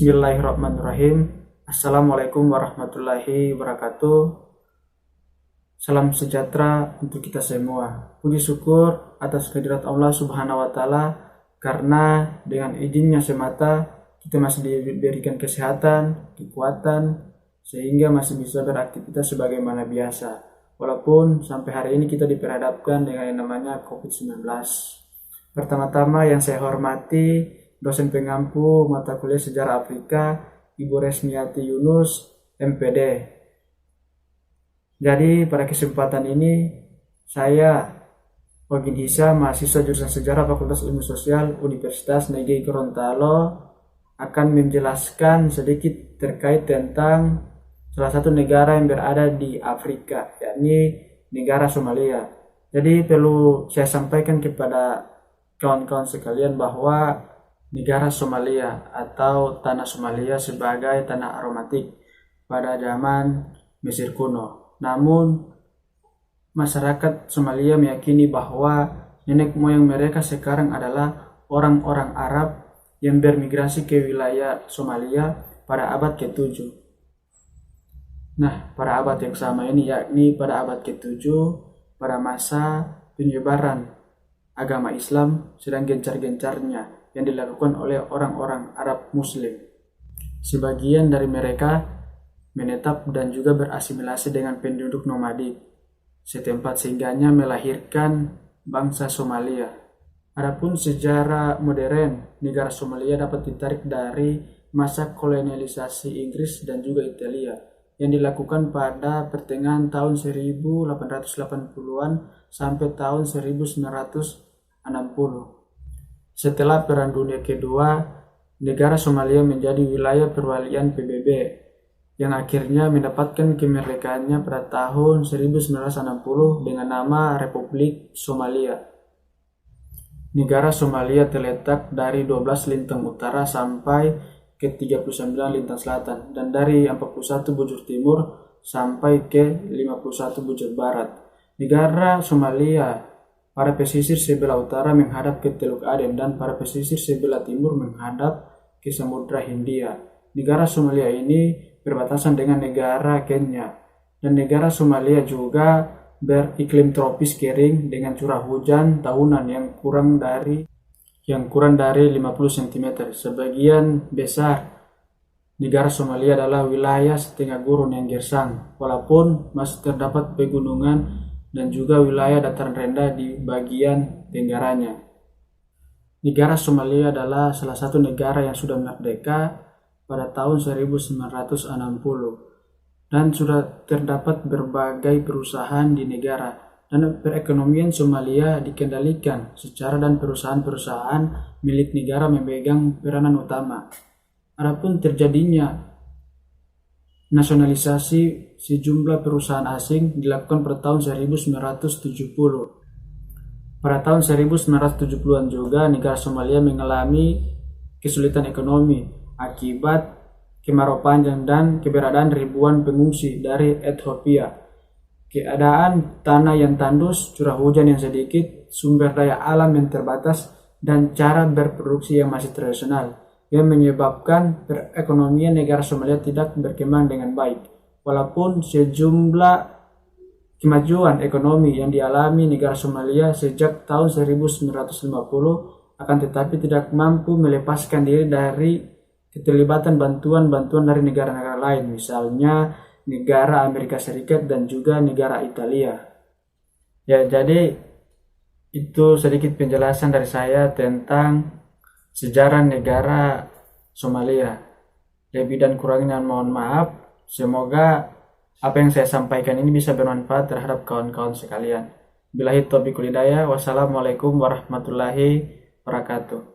Bismillahirrahmanirrahim. Assalamualaikum warahmatullahi wabarakatuh. Salam sejahtera untuk kita semua. Puji syukur atas kehadirat Allah Subhanahu wa Ta'ala, karena dengan izinnya semata kita masih diberikan kesehatan, kekuatan, sehingga masih bisa beraktivitas sebagaimana biasa. Walaupun sampai hari ini kita diperhadapkan dengan yang namanya COVID-19. Pertama-tama yang saya hormati dosen pengampu mata kuliah Sejarah Afrika, Ibu Resmiati Yunus, MPD. Jadi pada kesempatan ini saya Ogin Hisa, mahasiswa jurusan Sejarah Fakultas Ilmu Sosial Universitas Negeri Gorontalo, akan menjelaskan sedikit terkait tentang salah satu negara yang berada di Afrika, yakni negara Somalia. Jadi perlu saya sampaikan kepada kawan-kawan sekalian bahwa negara Somalia atau tanah Somalia sebagai tanah aromatik pada zaman Mesir kuno. Namun masyarakat Somalia meyakini bahwa nenek moyang mereka sekarang adalah orang-orang Arab yang bermigrasi ke wilayah Somalia pada abad ke-7. Nah, pada abad yang sama ini, yakni pada abad ke-7, pada masa penyebaran agama Islam sedang gencar-gencarnya yang dilakukan oleh orang-orang Arab Muslim. Sebagian dari mereka menetap dan juga berasimilasi dengan penduduk nomadik setempat, sehingganya melahirkan bangsa Somalia. Adapun sejarah modern negara Somalia dapat ditarik dari masa kolonialisasi Inggris dan juga Italia yang dilakukan pada pertengahan tahun 1880-an sampai tahun 1960. Setelah Perang Dunia Kedua, negara Somalia menjadi wilayah perwalian PBB yang akhirnya mendapatkan kemerdekaannya pada tahun 1960 dengan nama Republik Somalia. Negara Somalia terletak dari 12 lintang utara sampai ke 39 lintang selatan, dan dari 41 bujur timur sampai ke 51 bujur barat. Negara Somalia pada pesisir sebelah utara menghadap ke Teluk Aden dan pada pesisir sebelah timur menghadap ke Samudra Hindia. Negara Somalia ini berbatasan dengan negara Kenya, dan negara Somalia juga beriklim tropis kering dengan curah hujan tahunan yang kurang dari 50 cm. Sebagian besar negara Somalia adalah wilayah setengah gurun yang gersang, walaupun masih terdapat pegunungan dan juga wilayah dataran rendah di bagian tenggaranya. Negara Somalia adalah salah satu negara yang sudah merdeka pada tahun 1960 dan sudah terdapat berbagai perusahaan di negara, dan perekonomian Somalia dikendalikan secara dan perusahaan-perusahaan milik negara memegang peranan utama. Adapun terjadinya nasionalisasi sejumlah perusahaan asing dilakukan pada tahun 1970. Pada tahun 1970-an juga negara Somalia mengalami kesulitan ekonomi akibat kemarau panjang dan keberadaan ribuan pengungsi dari Ethiopia. Keadaan tanah yang tandus, curah hujan yang sedikit, sumber daya alam yang terbatas, dan cara berproduksi yang masih tradisional yang menyebabkan perekonomian negara Somalia tidak berkembang dengan baik. Walaupun sejumlah kemajuan ekonomi yang dialami negara Somalia sejak tahun 1950, akan tetapi tidak mampu melepaskan diri dari keterlibatan bantuan-bantuan dari negara-negara lain, misalnya negara Amerika Serikat dan juga negara Italia. Ya, jadi itu sedikit penjelasan dari saya tentang sejarah negara Somalia. Lebih dan kurangnya mohon maaf. Semoga apa yang saya sampaikan ini bisa bermanfaat terhadap kawan-kawan sekalian. Billahi taufiq wal hidayah. Wassalamualaikum warahmatullahi wabarakatuh.